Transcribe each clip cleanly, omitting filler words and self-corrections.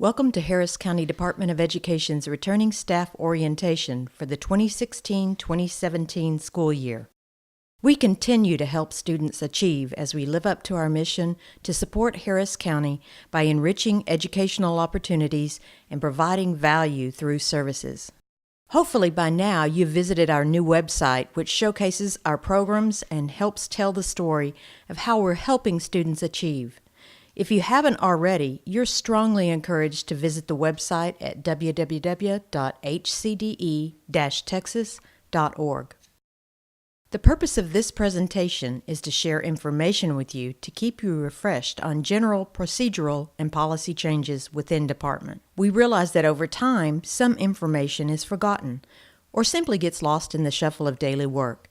Welcome to Harris County Department of Education's Returning Staff Orientation for the 2016-2017 school year. We continue to help students achieve as we live up to our mission to support Harris County by enriching educational opportunities and providing value through services. Hopefully by now you've visited our new website, which showcases our programs and helps tell the story of how we're helping students achieve. If you haven't already, you're strongly encouraged to visit the website at www.hcde-texas.org. The purpose of this presentation is to share information with you to keep you refreshed on general procedural and policy changes within department. We realize that over time, some information is forgotten or simply gets lost in the shuffle of daily work.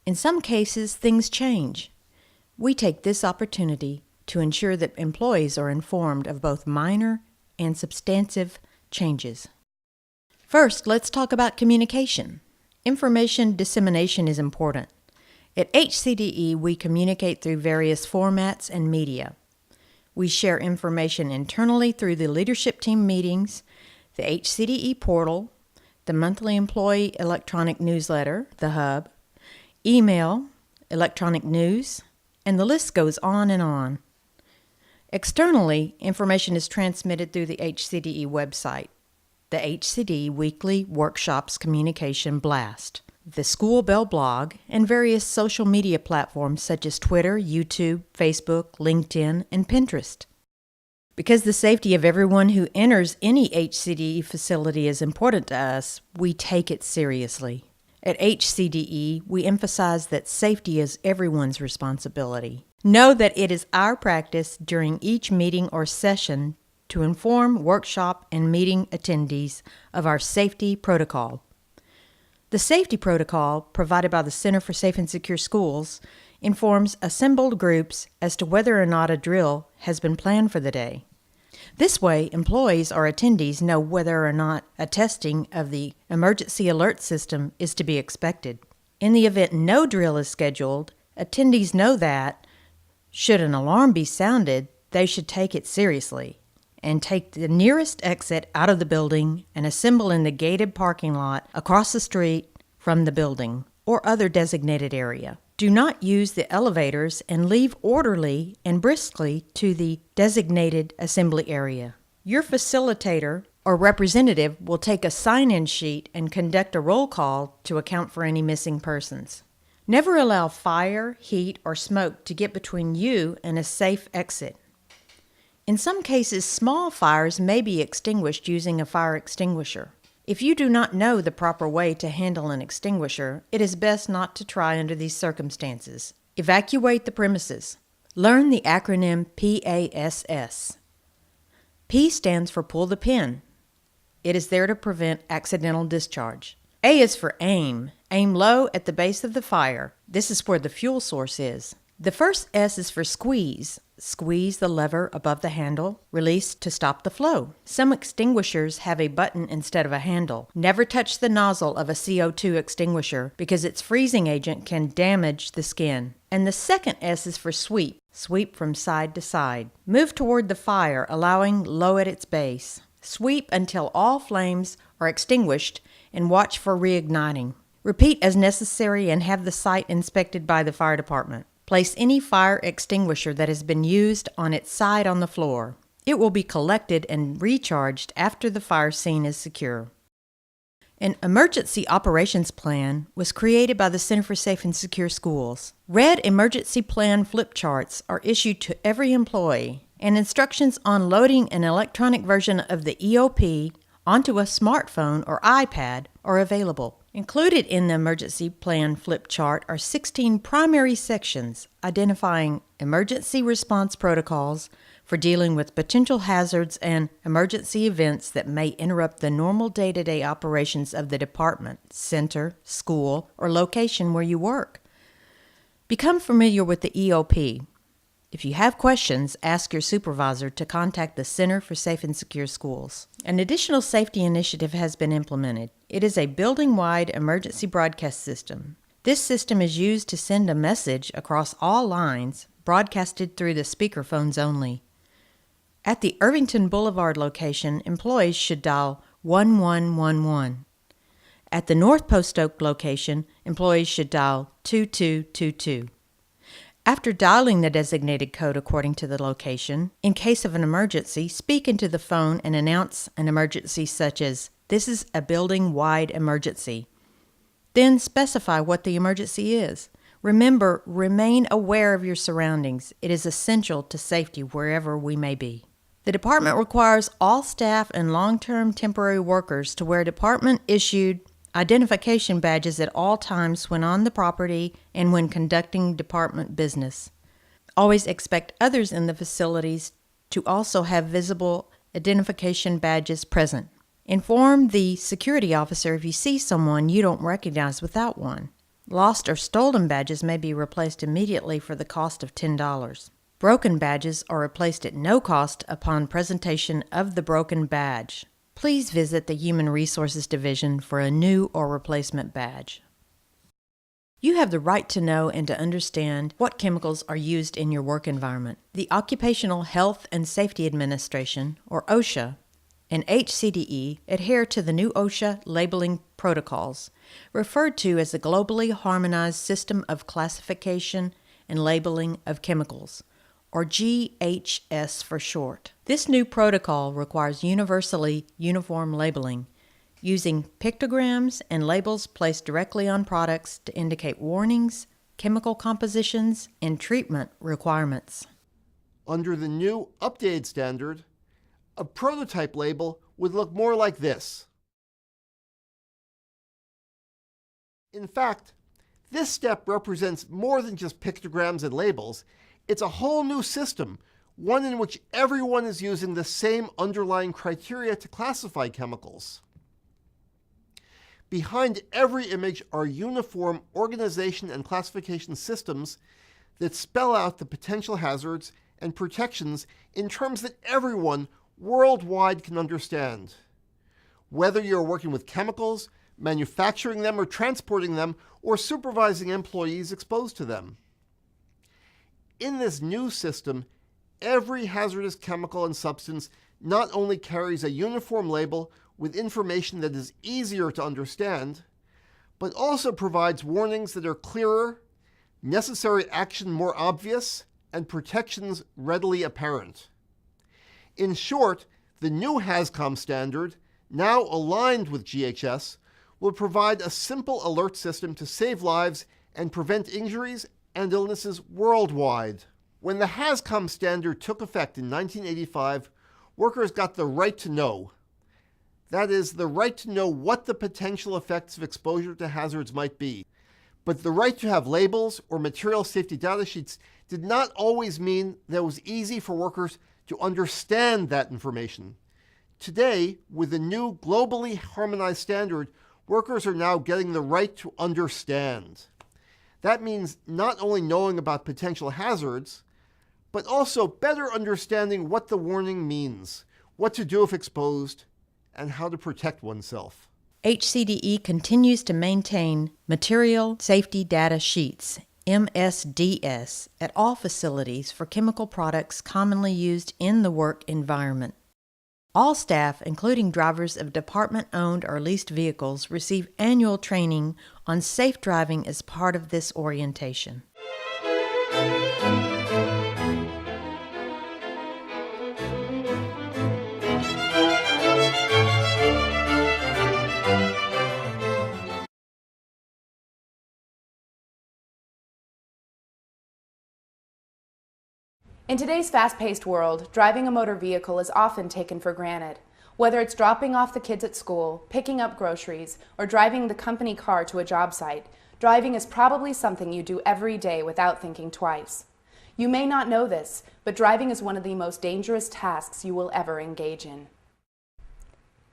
In some cases, things change. We take this opportunity to ensure that employees are informed of both minor and substantive changes. First, let's talk about communication. Information dissemination is important. At HCDE, we communicate through various formats and media. We share information internally through the leadership team meetings, the HCDE portal, the monthly employee electronic newsletter, the Hub, email, electronic news, and the list goes on and on. Externally, information is transmitted through the HCDE website, the HCDE Weekly Workshops Communication Blast, the School Bell blog, and various social media platforms such as Twitter, YouTube, Facebook, LinkedIn, and Pinterest. Because the safety of everyone who enters any HCDE facility is important to us, we take it seriously. At HCDE, we emphasize that safety is everyone's responsibility. Know that it is our practice during each meeting or session to inform workshop and meeting attendees of our safety protocol. The safety protocol, provided by the Center for Safe and Secure Schools, informs assembled groups as to whether or not a drill has been planned for the day. This way, employees or attendees know whether or not a testing of the emergency alert system is to be expected. In the event no drill is scheduled, attendees know that, should an alarm be sounded, they should take it seriously and take the nearest exit out of the building and assemble in the gated parking lot across the street from the building or other designated area. Do not use the elevators and leave orderly and briskly to the designated assembly area. Your facilitator or representative will take a sign-in sheet and conduct a roll call to account for any missing persons. Never allow fire, heat, or smoke to get between you and a safe exit. In some cases, small fires may be extinguished using a fire extinguisher. If you do not know the proper way to handle an extinguisher, it is best not to try under these circumstances. Evacuate the premises. Learn the acronym PASS. P stands for pull the pin. It is there to prevent accidental discharge. A is for aim. Aim low at the base of the fire. This is where the fuel source is. The first S is for squeeze. Squeeze the lever above the handle. Release to stop the flow. Some extinguishers have a button instead of a handle. Never touch the nozzle of a CO2 extinguisher because its freezing agent can damage the skin. And the second S is for sweep. Sweep from side to side. Move toward the fire, allowing low at its base. Sweep until all flames are extinguished and watch for reigniting. Repeat as necessary and have the site inspected by the fire department. Place any fire extinguisher that has been used on its side on the floor. It will be collected and recharged after the fire scene is secure. An emergency operations plan was created by the Center for Safe and Secure Schools. Red emergency plan flip charts are issued to every employee, and instructions on loading an electronic version of the EOP onto a smartphone or iPad are available. Included in the emergency plan flip chart are 16 primary sections identifying emergency response protocols for dealing with potential hazards and emergency events that may interrupt the normal day-to-day operations of the department, center, school, or location where you work. Become familiar with the EOP. If you have questions, ask your supervisor to contact the Center for Safe and Secure Schools. An additional safety initiative has been implemented. It is a building-wide emergency broadcast system. This system is used to send a message across all lines, broadcasted through the speakerphones only. At the Irvington Boulevard location, employees should dial 1111. At the North Post Oak location, employees should dial 2222. After dialing the designated code according to the location, in case of an emergency, speak into the phone and announce an emergency such as, "This is a building-wide emergency." Then specify what the emergency is. Remember, remain aware of your surroundings. It is essential to safety wherever we may be. The department requires all staff and long-term temporary workers to wear department-issued identification badges at all times when on the property and when conducting department business. Always expect others in the facilities to also have visible identification badges present. Inform the security officer if you see someone you don't recognize without one. Lost or stolen badges may be replaced immediately for the cost of $10. Broken badges are replaced at no cost upon presentation of the broken badge. Please visit the Human Resources Division for a new or replacement badge. You have the right to know and to understand what chemicals are used in your work environment. The Occupational Health and Safety Administration, or OSHA, and HCDE adhere to the new OSHA labeling protocols, referred to as the Globally Harmonized System of Classification and Labeling of Chemicals, or GHS for short. This new protocol requires universally uniform labeling, using pictograms and labels placed directly on products to indicate warnings, chemical compositions, and treatment requirements. Under the new updated standard, a prototype label would look more like this. In fact, this step represents more than just pictograms and labels. It's a whole new system, one in which everyone is using the same underlying criteria to classify chemicals. Behind every image are uniform organization and classification systems that spell out the potential hazards and protections in terms that everyone worldwide can understand. Whether you're working with chemicals, manufacturing them or transporting them, or supervising employees exposed to them. In this new system, every hazardous chemical and substance not only carries a uniform label with information that is easier to understand, but also provides warnings that are clearer, necessary action more obvious, and protections readily apparent. In short, the new HAZCOM standard, now aligned with GHS, will provide a simple alert system to save lives and prevent injuries and illnesses worldwide. When the HAZCOM standard took effect in 1985, workers got the right to know. That is, the right to know what the potential effects of exposure to hazards might be. But the right to have labels or material safety data sheets did not always mean that it was easy for workers to understand that information. Today, with the new globally harmonized standard, workers are now getting the right to understand. That means not only knowing about potential hazards, but also better understanding what the warning means, what to do if exposed, and how to protect oneself. HCDE continues to maintain Material Safety Data Sheets, MSDS, at all facilities for chemical products commonly used in the work environment. All staff, including drivers of department-owned or leased vehicles, receive annual training on safe driving as part of this orientation. In today's fast-paced world, driving a motor vehicle is often taken for granted. Whether it's dropping off the kids at school, picking up groceries, or driving the company car to a job site, driving is probably something you do every day without thinking twice. You may not know this, but driving is one of the most dangerous tasks you will ever engage in.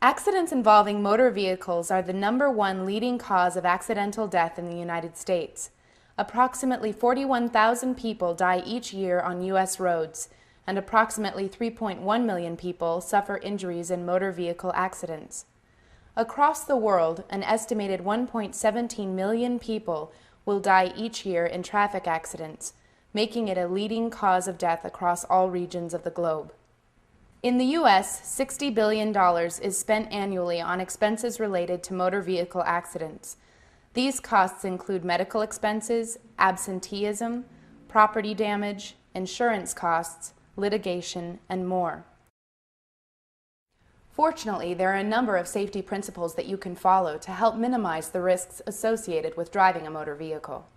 Accidents involving motor vehicles are the #1 leading cause of accidental death in the United States. Approximately 41,000 people die each year on U.S. roads, and approximately 3.1 million people suffer injuries in motor vehicle accidents. Across the world, an estimated 1.17 million people will die each year in traffic accidents, making it a leading cause of death across all regions of the globe. In the U.S., $60 billion is spent annually on expenses related to motor vehicle accidents. These costs include medical expenses, absenteeism, property damage, insurance costs, litigation, and more. Fortunately, there are a number of safety principles that you can follow to help minimize the risks associated with driving a motor vehicle.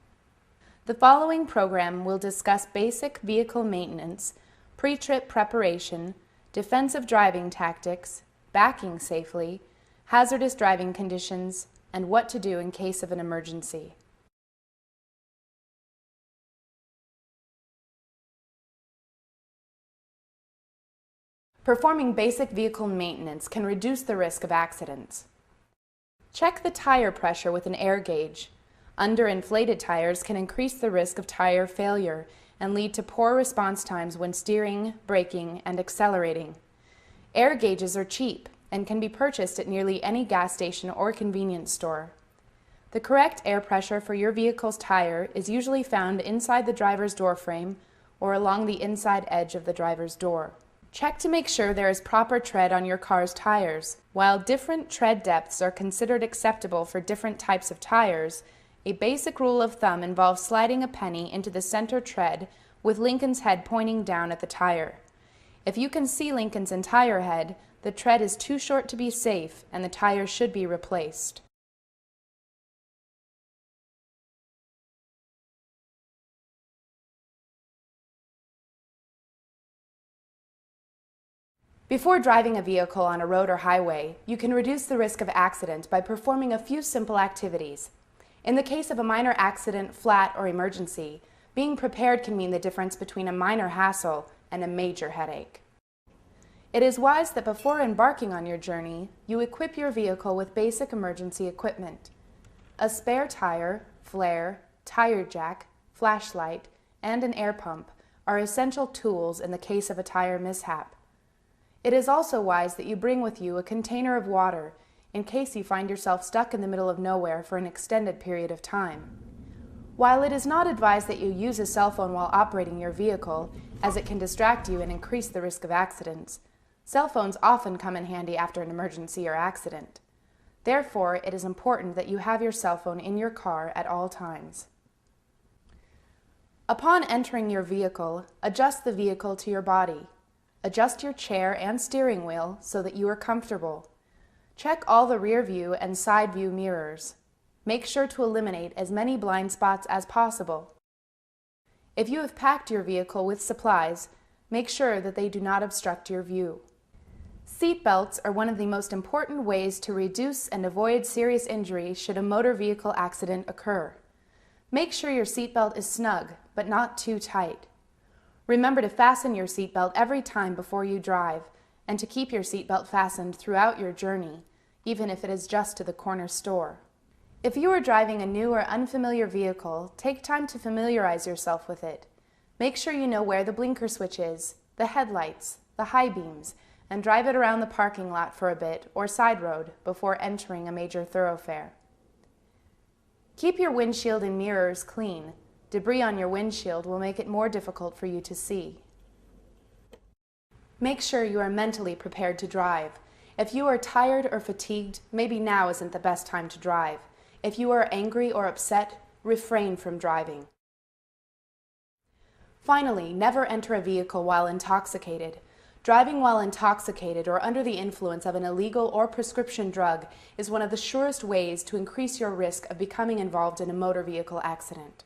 The following program will discuss basic vehicle maintenance, pre-trip preparation, defensive driving tactics, backing safely, hazardous driving conditions, and what to do in case of an emergency. Performing basic vehicle maintenance can reduce the risk of accidents. Check the tire pressure with an air gauge. Underinflated tires can increase the risk of tire failure and lead to poor response times when steering, braking, and accelerating. Air gauges are cheap and can be purchased at nearly any gas station or convenience store. The correct air pressure for your vehicle's tire is usually found inside the driver's door frame or along the inside edge of the driver's door. Check to make sure there is proper tread on your car's tires. While different tread depths are considered acceptable for different types of tires, a basic rule of thumb involves sliding a penny into the center tread with Lincoln's head pointing down at the tire. If you can see Lincoln's entire head, the tread is too short to be safe and the tire should be replaced. Before driving a vehicle on a road or highway, you can reduce the risk of accident by performing a few simple activities. In the case of a minor accident, flat, or emergency, being prepared can mean the difference between a minor hassle and a major headache. It is wise that before embarking on your journey, you equip your vehicle with basic emergency equipment. A spare tire, flare, tire jack, flashlight, and an air pump are essential tools in the case of a tire mishap. It is also wise that you bring with you a container of water in case you find yourself stuck in the middle of nowhere for an extended period of time. While it is not advised that you use a cell phone while operating your vehicle, as it can distract you and increase the risk of accidents, cell phones often come in handy after an emergency or accident. Therefore, it is important that you have your cell phone in your car at all times. Upon entering your vehicle, adjust the vehicle to your body. Adjust your chair and steering wheel so that you are comfortable. Check all the rear view and side view mirrors. Make sure to eliminate as many blind spots as possible. If you have packed your vehicle with supplies, make sure that they do not obstruct your view. Seat belts are one of the most important ways to reduce and avoid serious injury should a motor vehicle accident occur. Make sure your seatbelt is snug, but not too tight. Remember to fasten your seatbelt every time before you drive, and to keep your seatbelt fastened throughout your journey, even if it is just to the corner store. If you are driving a new or unfamiliar vehicle, take time to familiarize yourself with it. Make sure you know where the blinker switch is, the headlights, the high beams, and drive it around the parking lot for a bit or side road before entering a major thoroughfare. Keep your windshield and mirrors clean. Debris on your windshield will make it more difficult for you to see. Make sure you are mentally prepared to drive. If you are tired or fatigued, maybe now isn't the best time to drive. If you are angry or upset, refrain from driving. Finally, never enter a vehicle while intoxicated. Driving while intoxicated or under the influence of an illegal or prescription drug is one of the surest ways to increase your risk of becoming involved in a motor vehicle accident.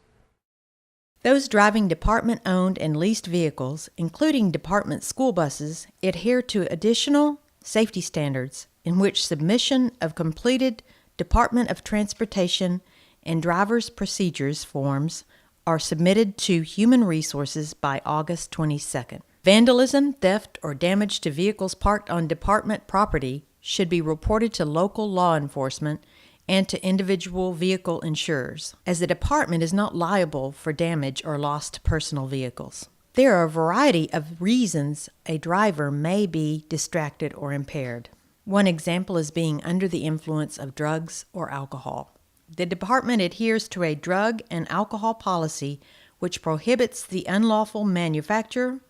Those driving department-owned and leased vehicles, including department school buses, adhere to additional safety standards in which submission of completed Department of Transportation and driver's procedures forms are submitted to Human Resources by August 22nd. Vandalism, theft, or damage to vehicles parked on department property should be reported to local law enforcement and to individual vehicle insurers, as the department is not liable for damage or loss to personal vehicles. There are a variety of reasons a driver may be distracted or impaired. One example is being under the influence of drugs or alcohol. The department adheres to a drug and alcohol policy which prohibits the unlawful manufacture,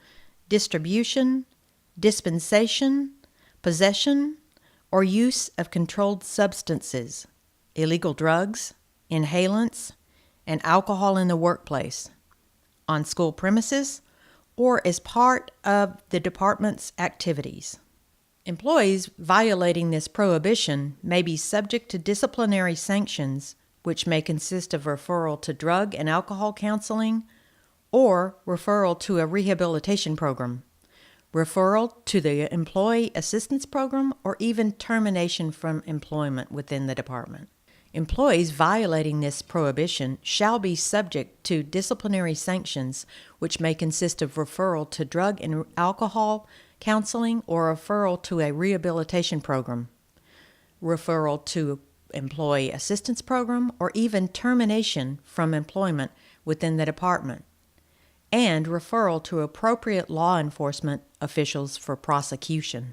distribution, dispensation, possession, or use of controlled substances, illegal drugs, inhalants, and alcohol in the workplace, on school premises, or as part of the department's activities. Employees violating this prohibition may be subject to disciplinary sanctions, which may consist of referral to drug and alcohol counseling or referral to a rehabilitation program, referral to the Employee Assistance Program, or even termination from employment within the department. Employees violating this prohibition shall be subject to disciplinary sanctions, which may consist of referral to drug and alcohol counseling or referral to a rehabilitation program, referral to Employee Assistance Program, or even termination from employment within the department, and referral to appropriate law enforcement officials for prosecution.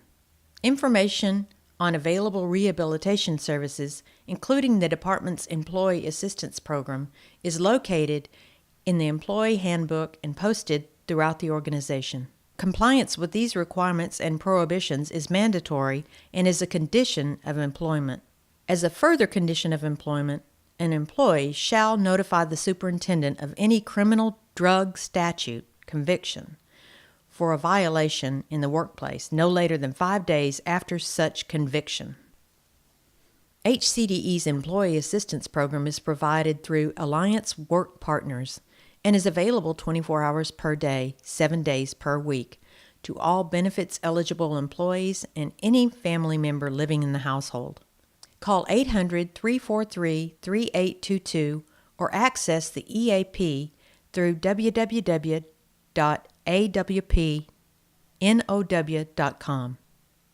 Information on available rehabilitation services, including the department's Employee Assistance Program, is located in the Employee Handbook and posted throughout the organization. Compliance with these requirements and prohibitions is mandatory and is a condition of employment. As a further condition of employment, an employee shall notify the superintendent of any criminal drug statute conviction for a violation in the workplace no later than 5 days after such conviction. HCDE's Employee Assistance Program is provided through Alliance Work Partners and is available 24 hours per day, 7 days per week, to all benefits-eligible employees and any family member living in the household. Call 800-343-3822 or access the EAP through www.awpnow.com.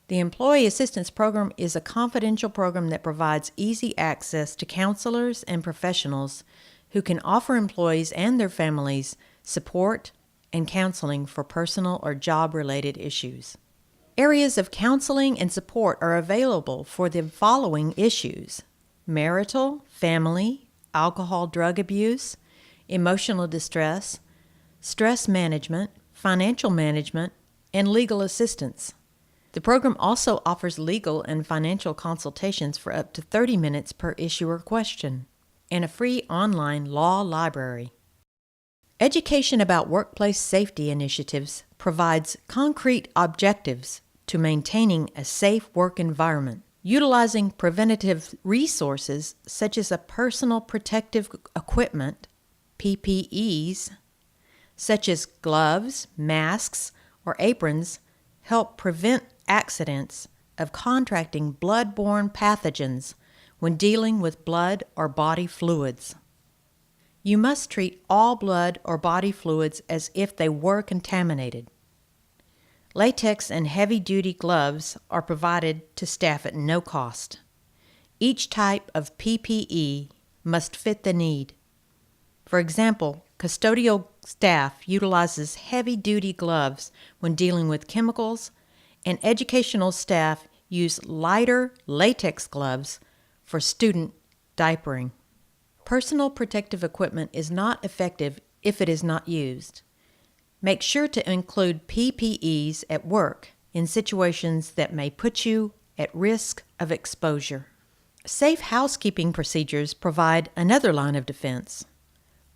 The Employee Assistance Program is a confidential program that provides easy access to counselors and professionals who can offer employees and their families support and counseling for personal or job-related issues. Areas of counseling and support are available for the following issues: marital, family, alcohol, drug abuse, emotional distress, stress management, financial management, and legal assistance. The program also offers legal and financial consultations for up to 30 minutes per issuer question, and a free online law library. Education about workplace safety initiatives provides concrete objectives to maintaining a safe work environment. Utilizing preventative resources such as a personal protective equipment, PPEs, such as gloves, masks, or aprons, help prevent accidents of contracting blood-borne pathogens when dealing with blood or body fluids. You must treat all blood or body fluids as if they were contaminated. Latex and heavy-duty gloves are provided to staff at no cost. Each type of PPE must fit the need. For example, custodial staff utilizes heavy-duty gloves when dealing with chemicals, and educational staff use lighter latex gloves for student diapering. Personal protective equipment is not effective if it is not used. Make sure to include PPEs at work in situations that may put you at risk of exposure. Safe housekeeping procedures provide another line of defense.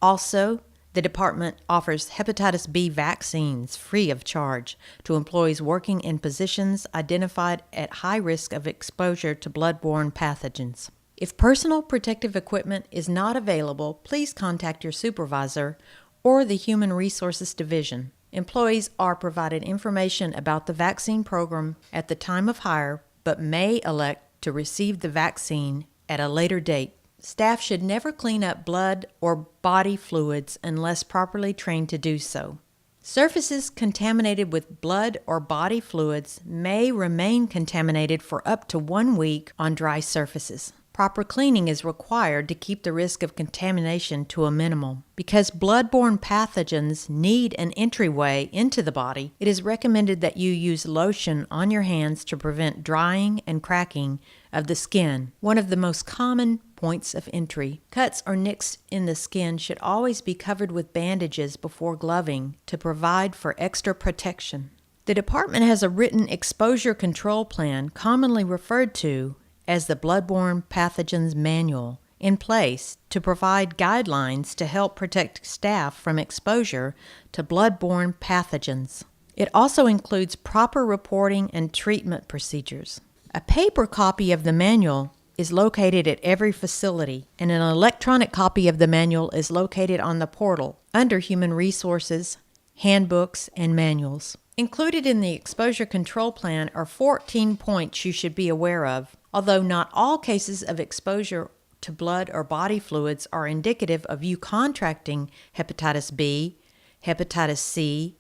Also, the department offers hepatitis B vaccines free of charge to employees working in positions identified at high risk of exposure to blood-borne pathogens. If personal protective equipment is not available, please contact your supervisor or the Human Resources Division. Employees are provided information about the vaccine program at the time of hire, but may elect to receive the vaccine at a later date. Staff should never clean up blood or body fluids unless properly trained to do so. Surfaces contaminated with blood or body fluids may remain contaminated for up to 1 week on dry surfaces. Proper cleaning is required to keep the risk of contamination to a minimum. Because blood-borne pathogens need an entryway into the body, it is recommended that you use lotion on your hands to prevent drying and cracking of the skin, one of the most common points of entry. Cuts or nicks in the skin should always be covered with bandages before gloving to provide for extra protection. The department has a written exposure control plan, commonly referred to as the Bloodborne Pathogens Manual, in place to provide guidelines to help protect staff from exposure to bloodborne pathogens. It also includes proper reporting and treatment procedures. A paper copy of the manual is located at every facility, and an electronic copy of the manual is located on the portal under Human Resources, Handbooks, and Manuals. Included in the exposure control plan are 14 points you should be aware of. Although not all cases of exposure to blood or body fluids are indicative of you contracting hepatitis B, hepatitis C,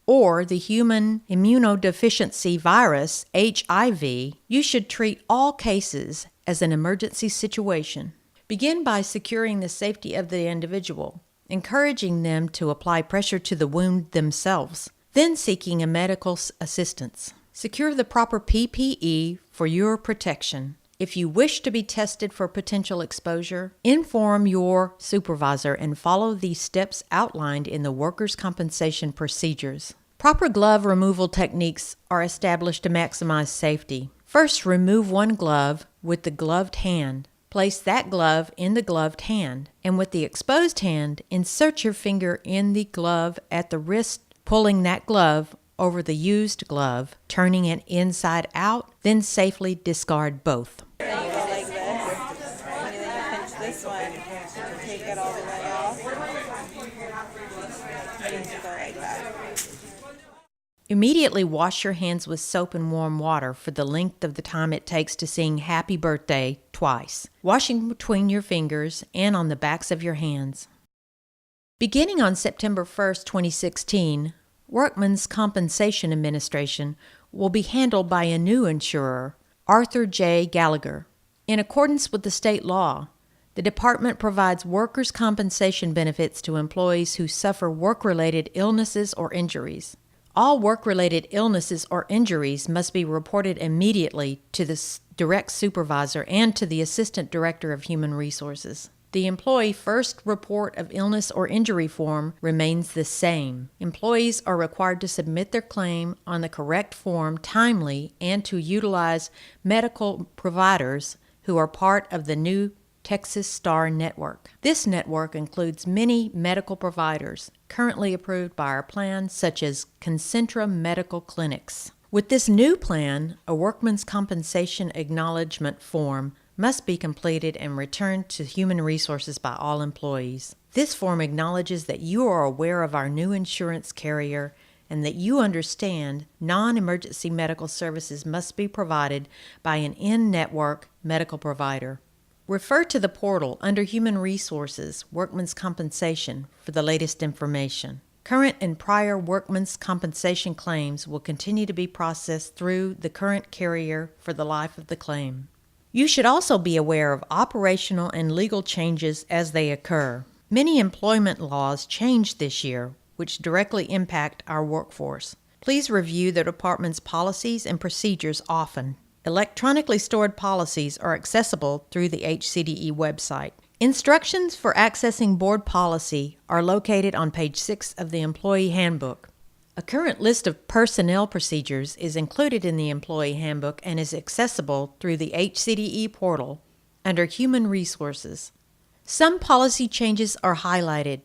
or the human immunodeficiency virus, HIV, you should treat all cases as an emergency situation. Begin by securing the safety of the individual, encouraging them to apply pressure to the wound themselves, then seeking a medical assistance. Secure the proper PPE for your protection. If you wish to be tested for potential exposure, inform your supervisor and follow the steps outlined in the workers' compensation procedures. Proper glove removal techniques are established to maximize safety. First, remove one glove with the gloved hand. Place that glove in the gloved hand, and with the exposed hand, insert your finger in the glove at the wrist, pulling that glove over the used glove, turning it inside out, then safely discard both. Then you go like this, and then you pinch this one, take it all the way off, and you go like that. Immediately wash your hands with soap and warm water for the length of the time it takes to sing Happy Birthday twice, washing between your fingers and on the backs of your hands. Beginning on September 1st, 2016, Workmen's Compensation Administration will be handled by a new insurer, Arthur J. Gallagher. In accordance with the state law, the department provides workers' compensation benefits to employees who suffer work-related illnesses or injuries. All work-related illnesses or injuries must be reported immediately to the direct supervisor and to the Assistant Director of Human Resources. The employee first report of illness or injury form remains the same. Employees are required to submit their claim on the correct form timely and to utilize medical providers who are part of the new Texas STAR network. This network includes many medical providers currently approved by our plan, such as Concentra Medical Clinics. With this new plan, a workman's compensation acknowledgement form must be completed and returned to Human Resources by all employees. This form acknowledges that you are aware of our new insurance carrier and that you understand non-emergency medical services must be provided by an in-network medical provider. Refer to the portal under Human Resources, Workmen's Compensation for the latest information. Current and prior workmen's compensation claims will continue to be processed through the current carrier for the life of the claim. You should also be aware of operational and legal changes as they occur. Many employment laws changed this year, which directly impact our workforce. Please review the department's policies and procedures often. Electronically stored policies are accessible through the HCDE website. Instructions for accessing board policy are located on page 6 of the Employee Handbook. A current list of personnel procedures is included in the Employee Handbook and is accessible through the HCDE portal under Human Resources. Some policy changes are highlighted.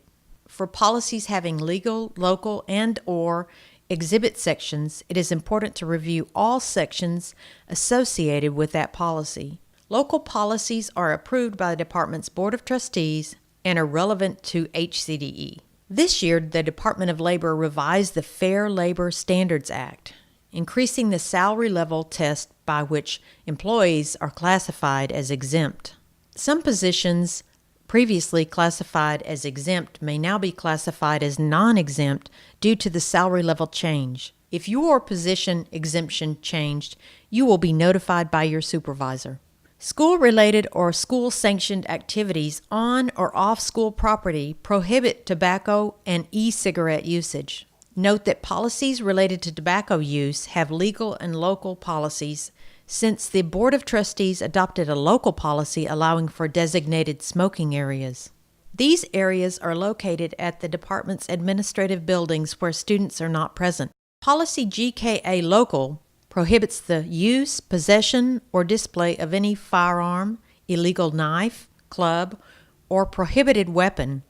For policies having legal, local, and/or exhibit sections, it is important to review all sections associated with that policy. Local policies are approved by the department's Board of Trustees and are relevant to HCDE. This year, the Department of Labor revised the Fair Labor Standards Act, increasing the salary level test by which employees are classified as exempt. Some positions previously classified as exempt may now be classified as non-exempt due to the salary level change. If your position exemption changed, you will be notified by your supervisor. School-related or school-sanctioned activities on or off school property prohibit tobacco and e-cigarette usage. Note that policies related to tobacco use have legal and local policies since the Board of Trustees adopted a local policy allowing for designated smoking areas. These areas are located at the department's administrative buildings where students are not present. Policy GKA Local prohibits the use, possession, or display of any firearm, illegal knife, club, or prohibited weapon,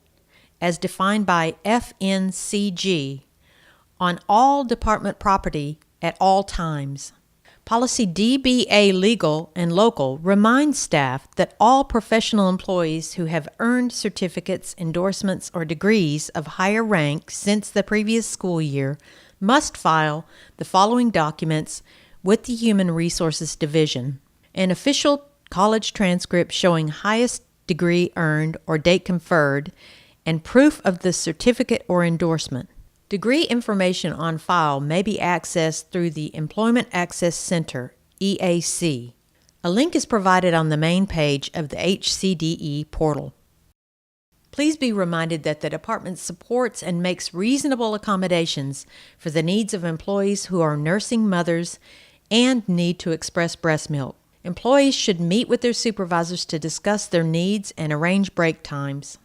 as defined by FNCG, on all department property at all times. Policy DBA Legal and Local reminds staff that all professional employees who have earned certificates, endorsements, or degrees of higher rank since the previous school year must file the following documents with the Human Resources Division: an official college transcript showing highest degree earned or date conferred, and proof of the certificate or endorsement. Degree information on file may be accessed through the Employment Access Center, EAC. A link is provided on the main page of the HCDE portal. Please be reminded that the department supports and makes reasonable accommodations for the needs of employees who are nursing mothers and need to express breast milk. Employees should meet with their supervisors to discuss their needs and arrange break times.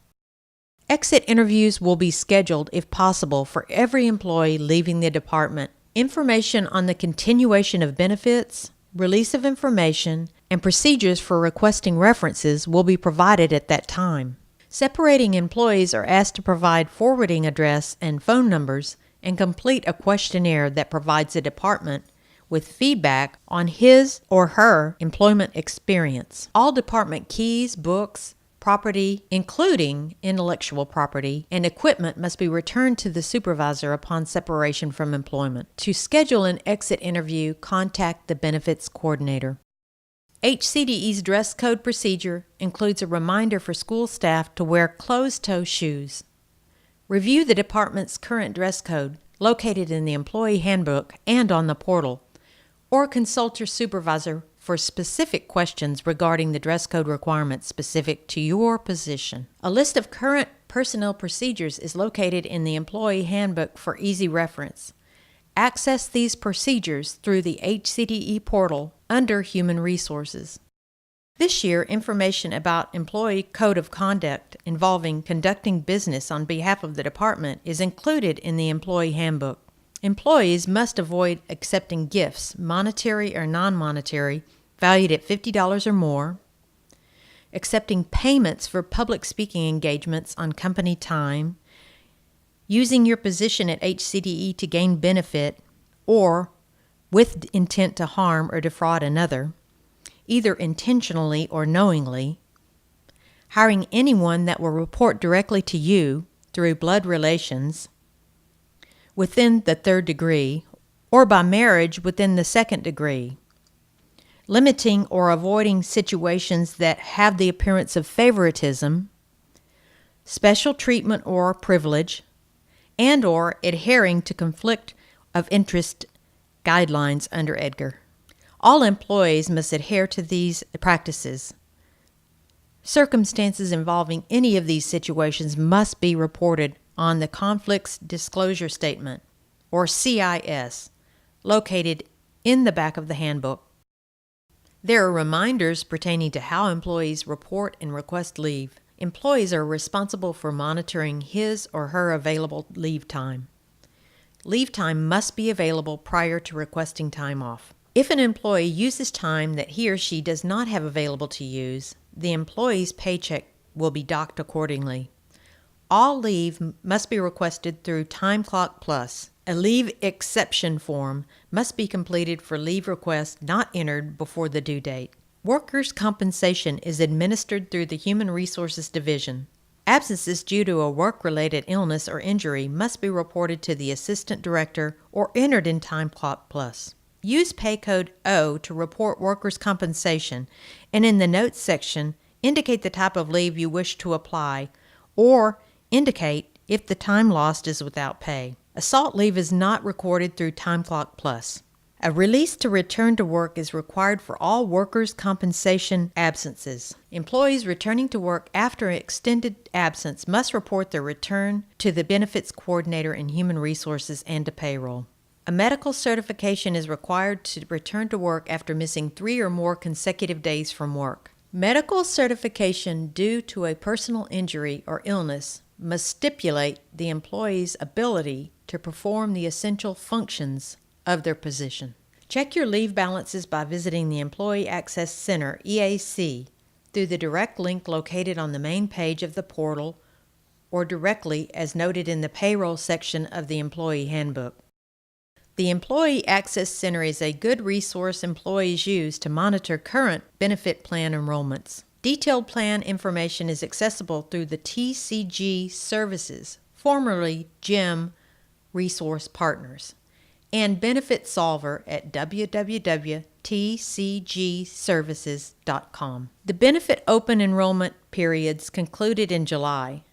Exit interviews will be scheduled, if possible, for every employee leaving the department. Information on the continuation of benefits, release of information, and procedures for requesting references will be provided at that time. Separating employees are asked to provide forwarding address and phone numbers and complete a questionnaire that provides the department with feedback on his or her employment experience. All department keys, books, property, including intellectual property, and equipment must be returned to the supervisor upon separation from employment. To schedule an exit interview, contact the benefits coordinator. HCDE's dress code procedure includes a reminder for school staff to wear closed-toe shoes. Review the department's current dress code, located in the employee handbook and on the portal, or consult your supervisor for specific questions regarding the dress code requirements specific to your position. A list of current personnel procedures is located in the employee handbook for easy reference. Access these procedures through the HCDE portal under Human Resources. This year, information about employee code of conduct involving conducting business on behalf of the department is included in the employee handbook. Employees must avoid accepting gifts, monetary or non-monetary, valued at $50 or more, accepting payments for public speaking engagements on company time, using your position at HCDE to gain benefit or with intent to harm or defraud another, either intentionally or knowingly, hiring anyone that will report directly to you through blood relations within the third degree or by marriage within the second degree, limiting or avoiding situations that have the appearance of favoritism, special treatment or privilege, and or adhering to conflict of interest guidelines under Edgar. All employees must adhere to these practices. Circumstances involving any of these situations must be reported on the Conflicts Disclosure Statement, or CIS, located in the back of the handbook. There are reminders pertaining to how employees report and request leave. Employees are responsible for monitoring his or her available leave time. Leave time must be available prior to requesting time off. If an employee uses time that he or she does not have available to use, the employee's paycheck will be docked accordingly. All leave must be requested through Time Clock Plus. A leave exception form must be completed for leave requests not entered before the due date. Workers' compensation is administered through the Human Resources Division. Absences due to a work-related illness or injury must be reported to the Assistant Director or entered in Time Clock Plus. Use pay code O to report workers' compensation, and in the notes section, indicate the type of leave you wish to apply or indicate if the time lost is without pay. Assault leave is not recorded through Time Clock Plus. A release to return to work is required for all workers' compensation absences. Employees returning to work after an extended absence must report their return to the benefits coordinator in Human Resources and to payroll. A medical certification is required to return to work after missing 3 or more consecutive days from work. Medical certification due to a personal injury or illness must stipulate the employee's ability to perform the essential functions of their position. Check your leave balances by visiting the Employee Access Center, EAC, through the direct link located on the main page of the portal or directly as noted in the payroll section of the Employee Handbook. The Employee Access Center is a good resource employees use to monitor current benefit plan enrollments. Detailed plan information is accessible through the TCG Services, formerly GEM Resource Partners, and Benefit Solver at www.tcgservices.com. The benefit open enrollment periods concluded in July.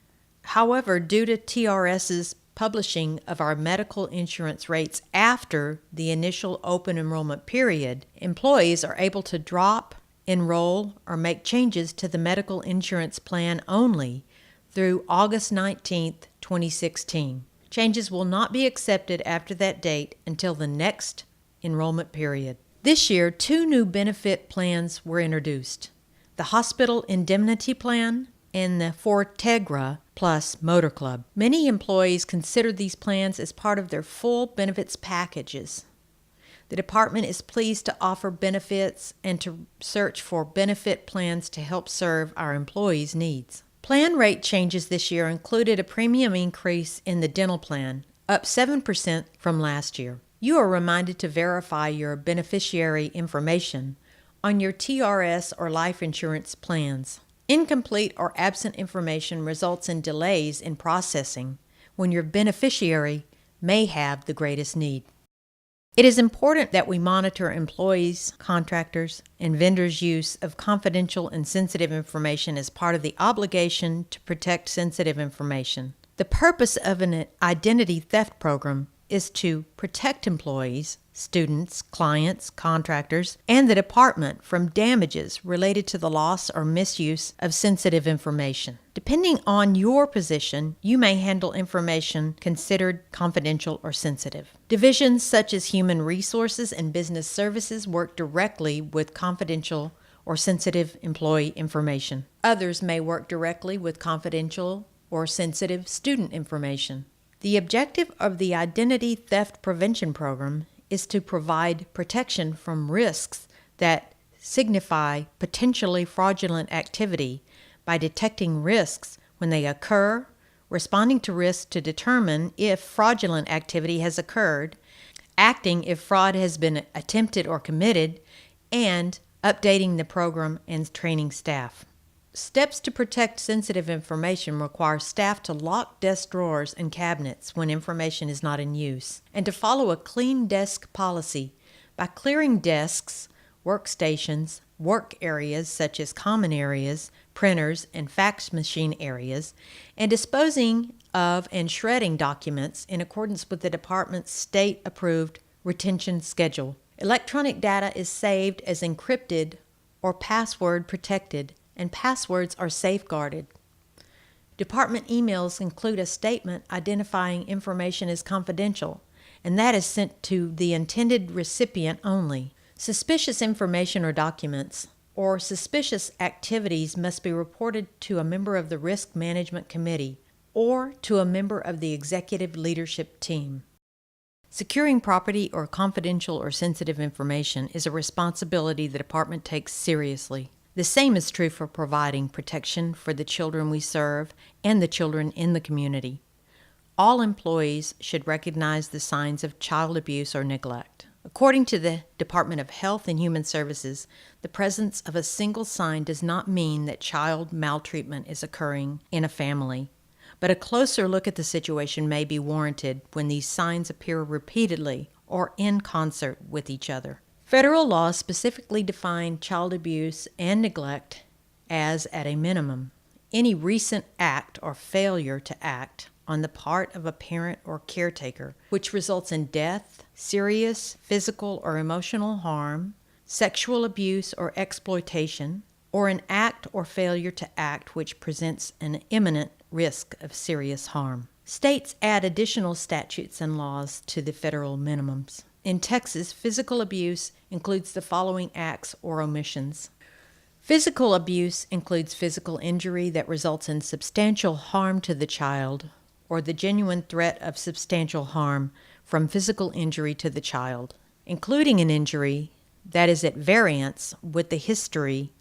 However, due to TRS's publishing of our medical insurance rates after the initial open enrollment period, employees are able to drop, enroll, or make changes to the medical insurance plan only through August 19, 2016. Changes will not be accepted after that date until the next enrollment period. This year, 2 new benefit plans were introduced: the Hospital Indemnity Plan and the Fortegra Plus Motor Club. Many employees consider these plans as part of their full benefits packages. The department is pleased to offer benefits and to search for benefit plans to help serve our employees' needs. Plan rate changes this year included a premium increase in the dental plan, up 7% from last year. You are reminded to verify your beneficiary information on your TRS or life insurance plans. Incomplete or absent information results in delays in processing when your beneficiary may have the greatest need. It is important that we monitor employees, contractors, and vendors' use of confidential and sensitive information as part of the obligation to protect sensitive information. The purpose of an identity theft program is to protect employees, students, clients, contractors, and the department from damages related to the loss or misuse of sensitive information. Depending on your position, you may handle information considered confidential or sensitive. Divisions such as Human Resources and Business Services work directly with confidential or sensitive employee information. Others may work directly with confidential or sensitive student information. The objective of the Identity Theft Prevention Program is to provide protection from risks that signify potentially fraudulent activity by detecting risks when they occur, responding to risks to determine if fraudulent activity has occurred, acting if fraud has been attempted or committed, and updating the program and training staff. Steps to protect sensitive information require staff to lock desk drawers and cabinets when information is not in use, and to follow a clean desk policy by clearing desks, workstations, work areas such as common areas, printers, and fax machine areas, and disposing of and shredding documents in accordance with the department's state-approved retention schedule. Electronic data is saved as encrypted or password protected, and passwords are safeguarded. Department emails include a statement identifying information as confidential, and that is sent to the intended recipient only. Suspicious information or documents or suspicious activities must be reported to a member of the Risk Management Committee or to a member of the executive leadership team. Securing property or confidential or sensitive information is a responsibility the department takes seriously. The same is true for providing protection for the children we serve and the children in the community. All employees should recognize the signs of child abuse or neglect. According to the Department of Health and Human Services, the presence of a single sign does not mean that child maltreatment is occurring in a family, but a closer look at the situation may be warranted when these signs appear repeatedly or in concert with each other. Federal laws specifically define child abuse and neglect as, at a minimum, any recent act or failure to act on the part of a parent or caretaker which results in death, serious physical or emotional harm, sexual abuse or exploitation, or an act or failure to act which presents an imminent risk of serious harm. States add additional statutes and laws to the federal minimums. In Texas, physical abuse includes the following acts or omissions: Physical abuse includes physical injury that results in substantial harm to the child or the genuine threat of substantial harm from physical injury to the child, including an injury that is at variance with the history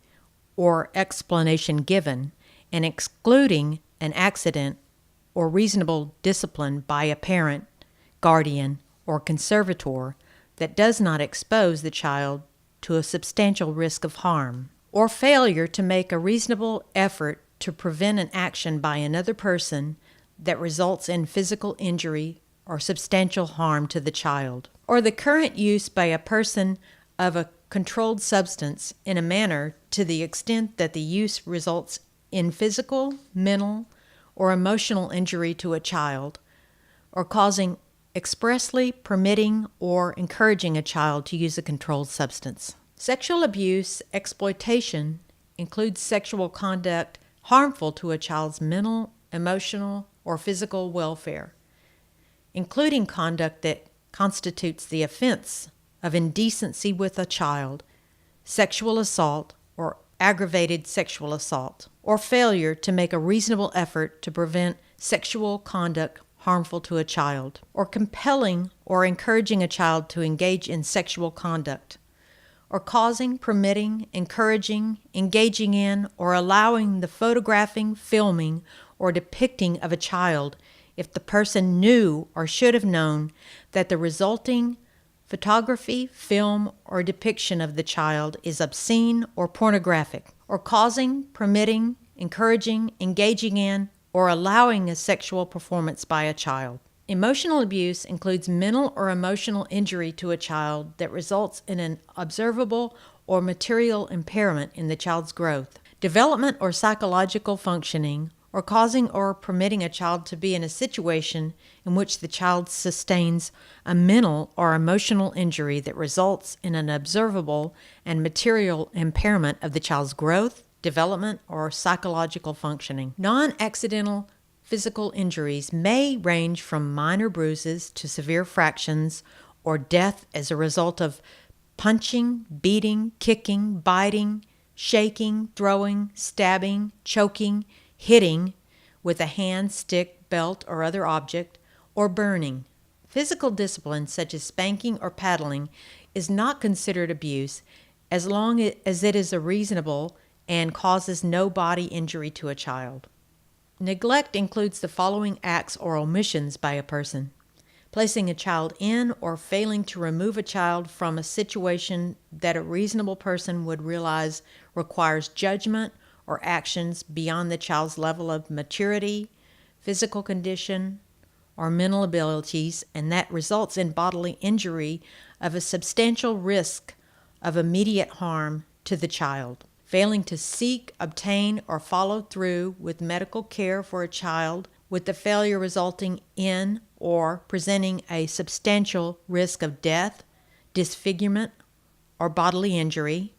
or explanation given, and excluding an accident or reasonable discipline by a parent, guardian, or conservator that does not expose the child to a substantial risk of harm, or failure to make a reasonable effort to prevent an action by another person that results in physical injury or substantial harm to the child, or the current use by a person of a controlled substance in a manner to the extent that the use results in physical, mental, or emotional injury to a child, or causing expressly permitting or encouraging a child to use a controlled substance. Sexual abuse exploitation includes sexual conduct harmful to a child's mental, emotional, or physical welfare, including conduct that constitutes the offense of indecency with a child, sexual assault, or aggravated sexual assault, or failure to make a reasonable effort to prevent sexual conduct harmful to a child, or compelling or encouraging a child to engage in sexual conduct, or causing, permitting, encouraging, engaging in, or allowing the photographing, filming, or depicting of a child if the person knew or should have known that the resulting photography, film, or depiction of the child is obscene or pornographic, or causing, permitting, encouraging, engaging in, or allowing a sexual performance by a child. Emotional abuse includes mental or emotional injury to a child that results in an observable or material impairment in the child's growth, development, or psychological functioning, or causing or permitting a child to be in a situation in which the child sustains a mental or emotional injury that results in an observable and material impairment of the child's growth, development, or psychological functioning. Non-accidental physical injuries may range from minor bruises to severe fractures or death as a result of punching, beating, kicking, biting, shaking, throwing, stabbing, choking, hitting with a hand, stick, belt, or other object, or burning. Physical discipline such as spanking or paddling is not considered abuse as long as it is reasonable and causes no body injury to a child. Neglect includes the following acts or omissions by a person: placing a child in or failing to remove a child from a situation that a reasonable person would realize requires judgment or actions beyond the child's level of maturity, physical condition, or mental abilities, and that results in bodily injury of a substantial risk of immediate harm to the child. Failing to seek, obtain, or follow through with medical care for a child, with the failure resulting in or presenting a substantial risk of death, disfigurement, or bodily injury,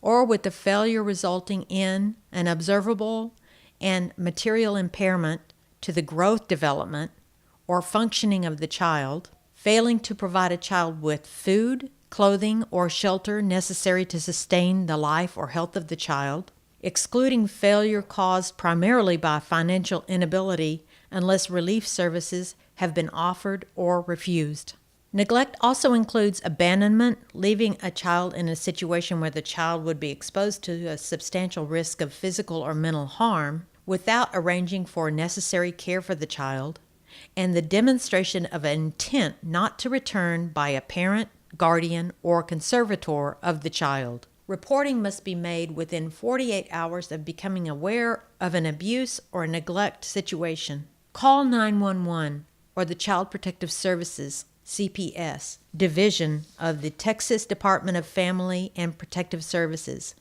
or with the failure resulting in an observable and material impairment to the growth, development, or functioning of the child, failing to provide a child with food, clothing, or shelter necessary to sustain the life or health of the child, excluding failure caused primarily by financial inability unless relief services have been offered or refused. Neglect also includes abandonment, leaving a child in a situation where the child would be exposed to a substantial risk of physical or mental harm without arranging for necessary care for the child, and the demonstration of an intent not to return by a parent, guardian, or conservator of the child. Reporting must be made within 48 hours of becoming aware of an abuse or neglect situation. Call 911 or the Child Protective Services CPS Division of the Texas Department of Family and Protective Services,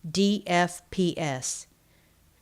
DFPS.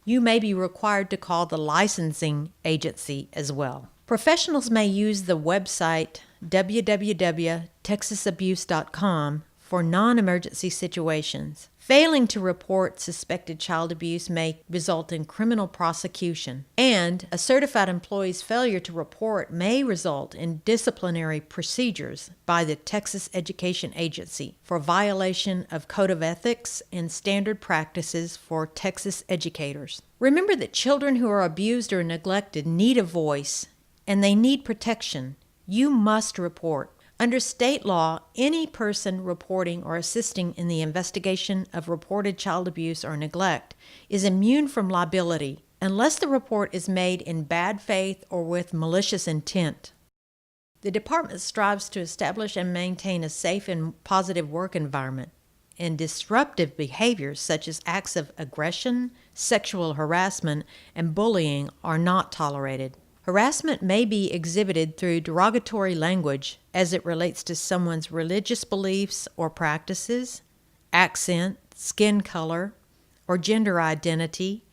You may be required to call the licensing agency as well. Professionals may use the website www.texasabuse.com for non-emergency situations. Failing to report suspected child abuse may result in criminal prosecution, and a certified employee's failure to report may result in disciplinary procedures by the Texas Education Agency for violation of Code of Ethics and standard practices for Texas educators. Remember that children who are abused or neglected need a voice, and they need protection. You must report. Under state law, any person reporting or assisting in the investigation of reported child abuse or neglect is immune from liability unless the report is made in bad faith or with malicious intent. The department strives to establish and maintain a safe and positive work environment, and disruptive behaviors such as acts of aggression, sexual harassment, and bullying are not tolerated. Harassment may be exhibited through derogatory language as it relates to someone's religious beliefs or practices, accent, skin color, or gender identity,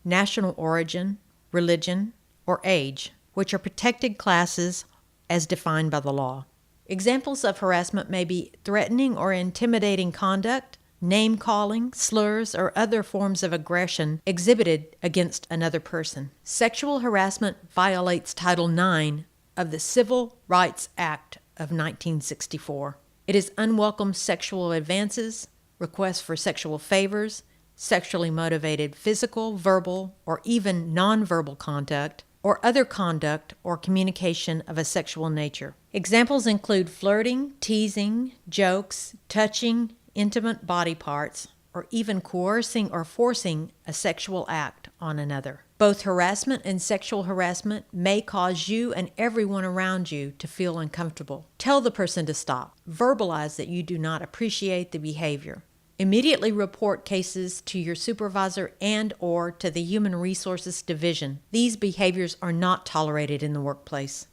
national origin, religion, or age, which are protected classes as defined by the law. Examples of harassment may be threatening or intimidating conduct, name-calling, slurs, or other forms of aggression exhibited against another person. Sexual harassment violates Title IX of the Civil Rights Act of 1964. It is unwelcome sexual advances, requests for sexual favors, sexually motivated physical, verbal, or even nonverbal conduct, or other conduct or communication of a sexual nature. Examples include flirting, teasing, jokes, touching, intimate body parts, or even coercing or forcing a sexual act on another. Both harassment and sexual harassment may cause you and everyone around you to feel uncomfortable. Tell the person to stop. Verbalize that you do not appreciate the behavior. Immediately report cases to your supervisor and/or to the Human Resources Division. These behaviors are not tolerated in the workplace.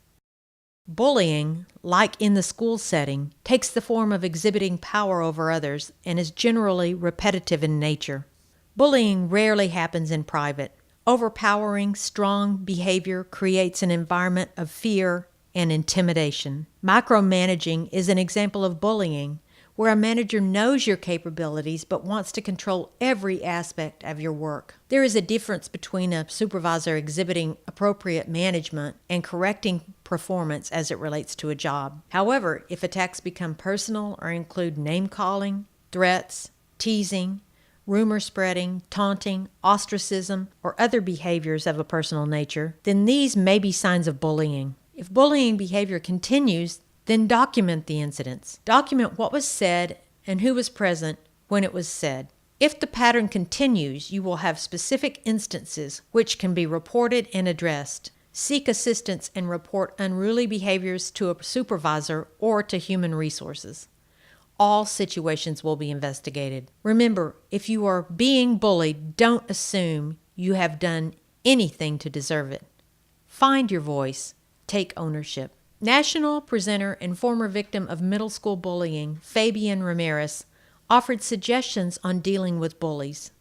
Bullying, like in the school setting, takes the form of exhibiting power over others and is generally repetitive in nature. Bullying rarely happens in private. Overpowering, strong behavior creates an environment of fear and intimidation. Micromanaging is an example of bullying, where a manager knows your capabilities but wants to control every aspect of your work. There is a difference between a supervisor exhibiting appropriate management and correcting performance as it relates to a job. However, if attacks become personal or include name-calling, threats, teasing, rumor spreading, taunting, ostracism, or other behaviors of a personal nature, then these may be signs of bullying. If bullying behavior continues, then document the incidents. Document what was said and who was present when it was said. If the pattern continues, you will have specific instances which can be reported and addressed. Seek assistance and report unruly behaviors to a supervisor or to Human Resources. All situations will be investigated. Remember, if you are being bullied, don't assume you have done anything to deserve it. Find your voice. Take ownership. National presenter and former victim of middle school bullying, Fabian Ramirez, offered suggestions on dealing with bullies.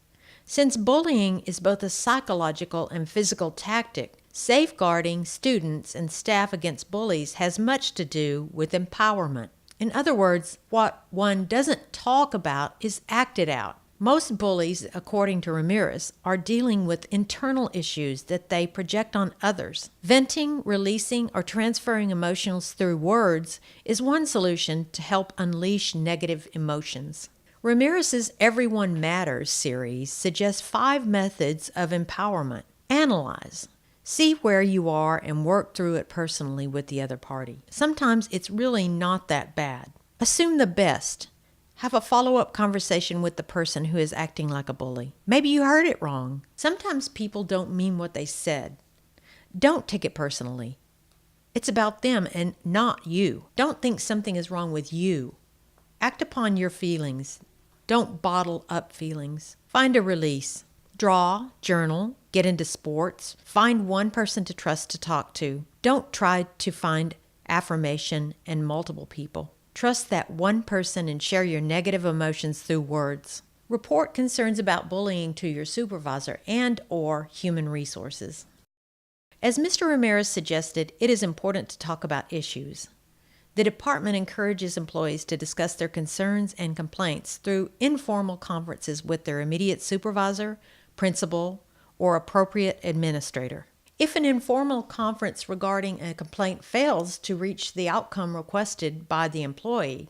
Since bullying is both a psychological and physical tactic, safeguarding students and staff against bullies has much to do with empowerment. In other words, what one doesn't talk about is acted out. Most bullies, according to Ramirez, are dealing with internal issues that they project on others. Venting, releasing, or transferring emotions through words is one solution to help unleash negative emotions. Ramirez's Everyone Matters series suggests 5 methods of empowerment. Analyze. See where you are and work through it personally with the other party. Sometimes it's really not that bad. Assume the best. Have a follow-up conversation with the person who is acting like a bully. Maybe you heard it wrong. Sometimes people don't mean what they said. Don't take it personally. It's about them and not you. Don't think something is wrong with you. Act upon your feelings. Don't bottle up feelings. Find a release. Draw, journal, get into sports. Find one person to trust to talk to. Don't try to find affirmation in multiple people. Trust that one person and share your negative emotions through words. Report concerns about bullying to your supervisor and/or Human Resources. As Mr. Ramirez suggested, it is important to talk about issues. The department encourages employees to discuss their concerns and complaints through informal conferences with their immediate supervisor, principal, or appropriate administrator. If an informal conference regarding a complaint fails to reach the outcome requested by the employee,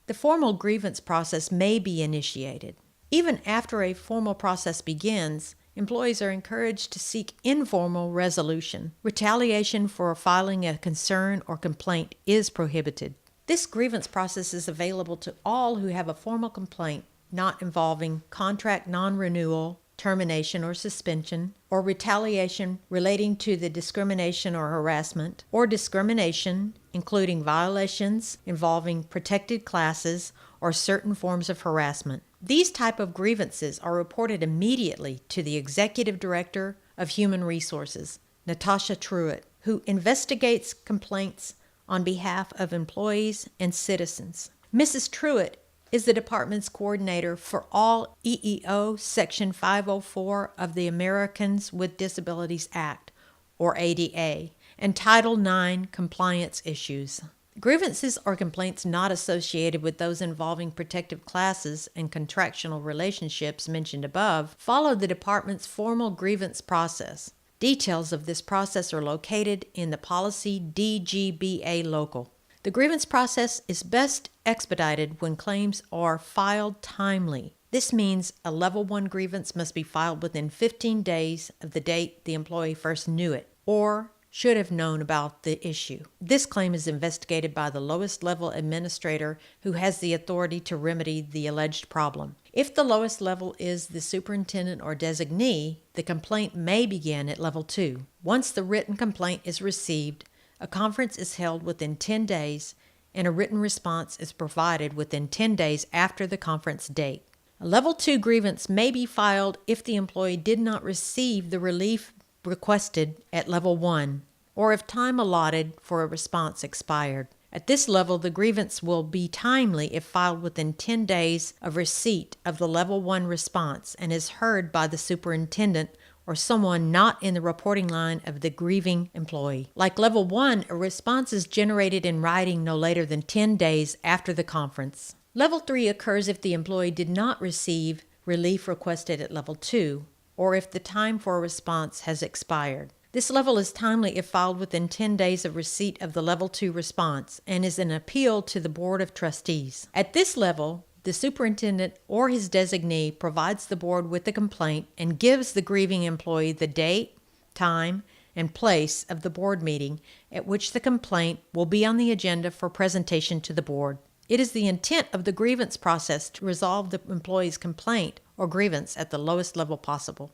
the formal grievance process may be initiated. Even after a formal process begins, employees are encouraged to seek informal resolution. Retaliation for filing a concern or complaint is prohibited. This grievance process is available to all who have a formal complaint not involving contract non-renewal, termination or suspension, or retaliation relating to the discrimination or harassment, or discrimination, including violations involving protected classes or certain forms of harassment. These type of grievances are reported immediately to the Executive Director of Human Resources, Natasha Truitt, who investigates complaints on behalf of employees and citizens. Mrs. Truitt is the department's coordinator for all EEO Section 504 of the Americans with Disabilities Act, or ADA, and Title IX compliance issues. Grievances or complaints not associated with those involving protective classes and contractual relationships mentioned above follow the department's formal grievance process. Details of this process are located in the policy DGBA local. The grievance process is best expedited when claims are filed timely. This means a Level 1 grievance must be filed within 15 days of the date the employee first knew it, or should have known about the issue. This claim is investigated by the lowest level administrator who has the authority to remedy the alleged problem. If the lowest level is the superintendent or designee, the complaint may begin at Level 2. Once the written complaint is received, a conference is held within 10 days, and a written response is provided within 10 days after the conference date. A Level 2 grievance may be filed if the employee did not receive the relief requested at Level 1, or if time allotted for a response expired. At this level, the grievance will be timely if filed within 10 days of receipt of the Level 1 response and is heard by the superintendent or someone not in the reporting line of the grieving employee. Like Level 1, a response is generated in writing no later than 10 days after the conference. Level 3 occurs if the employee did not receive relief requested at Level 2, or if the time for a response has expired. This level is timely if filed within 10 days of receipt of the Level 2 response and is an appeal to the Board of Trustees. At this level, the superintendent or his designee provides the board with the complaint and gives the grieving employee the date, time, and place of the board meeting at which the complaint will be on the agenda for presentation to the board. It is the intent of the grievance process to resolve the employee's complaint or grievance at the lowest level possible.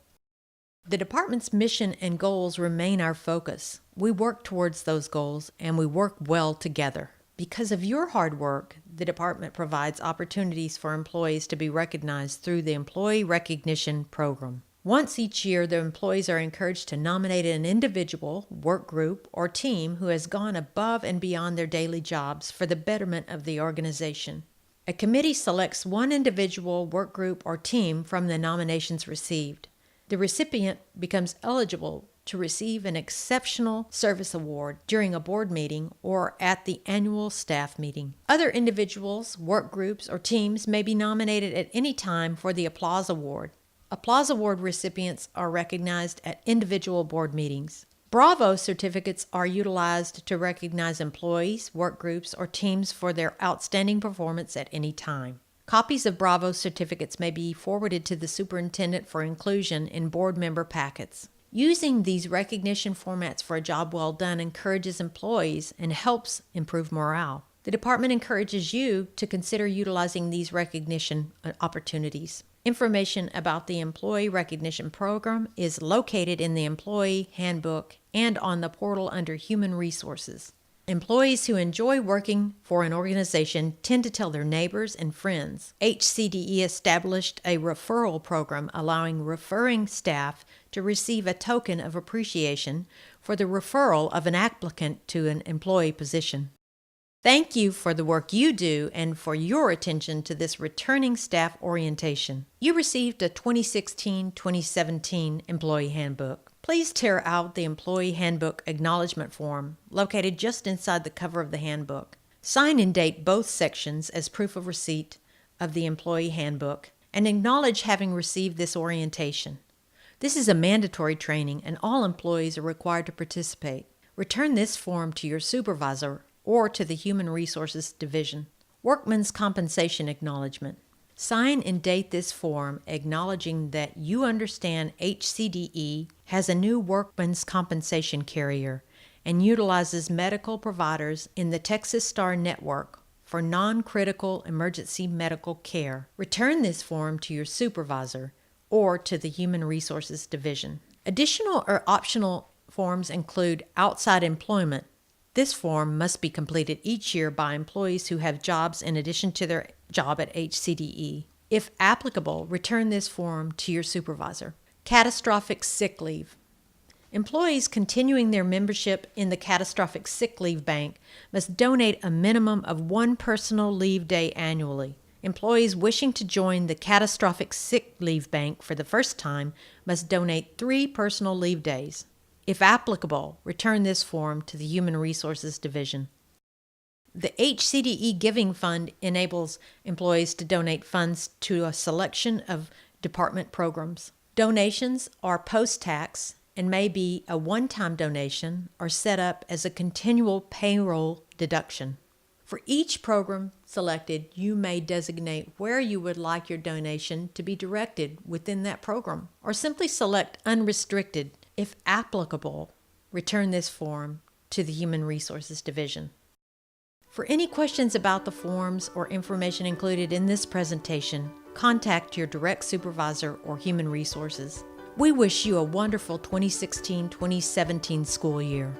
The department's mission and goals remain our focus. We work towards those goals and we work well together. Because of your hard work, the department provides opportunities for employees to be recognized through the Employee Recognition Program. Once each year, the employees are encouraged to nominate an individual, work group, or team who has gone above and beyond their daily jobs for the betterment of the organization. A committee selects one individual, work group, or team from the nominations received. The recipient becomes eligible to receive an Exceptional Service Award during a board meeting or at the annual staff meeting. Other individuals, work groups, or teams may be nominated at any time for the Applause Award. Applause Award recipients are recognized at individual board meetings. Bravo certificates are utilized to recognize employees, work groups, or teams for their outstanding performance at any time. Copies of Bravo certificates may be forwarded to the superintendent for inclusion in board member packets. Using these recognition formats for a job well done encourages employees and helps improve morale. The department encourages you to consider utilizing these recognition opportunities. Information about the Employee Recognition Program is located in the Employee Handbook and on the portal under Human Resources. Employees who enjoy working for an organization tend to tell their neighbors and friends. HCDE established a referral program allowing referring staff to receive a token of appreciation for the referral of an applicant to an employee position. Thank you for the work you do and for your attention to this returning staff orientation. You received a 2016-2017 Employee Handbook. Please tear out the Employee Handbook Acknowledgement Form located just inside the cover of the handbook. Sign and date both sections as proof of receipt of the employee handbook and acknowledge having received this orientation. This is a mandatory training and all employees are required to participate. Return this form to your supervisor or to the Human Resources Division. Workman's Compensation Acknowledgement. Sign and date this form acknowledging that you understand HCDE has a new workman's compensation carrier and utilizes medical providers in the Texas Star Network for non-critical emergency medical care. Return this form to your supervisor or to the Human Resources Division. Additional or optional forms include outside employment. This form must be completed each year by employees who have jobs in addition to their job at HCDE. If applicable, return this form to your supervisor. Catastrophic sick leave. Employees continuing their membership in the Catastrophic Sick Leave Bank must donate a minimum of 1 personal leave day annually. Employees wishing to join the Catastrophic Sick Leave Bank for the first time must donate 3 personal leave days. If applicable, return this form to the Human Resources Division. The HCDE Giving Fund enables employees to donate funds to a selection of department programs. Donations are post-tax and may be a one-time donation or set up as a continual payroll deduction. For each program selected, you may designate where you would like your donation to be directed within that program, or simply select unrestricted. If applicable, return this form to the Human Resources Division. For any questions about the forms or information included in this presentation, contact your direct supervisor or Human Resources. We wish you a wonderful 2016-2017 school year.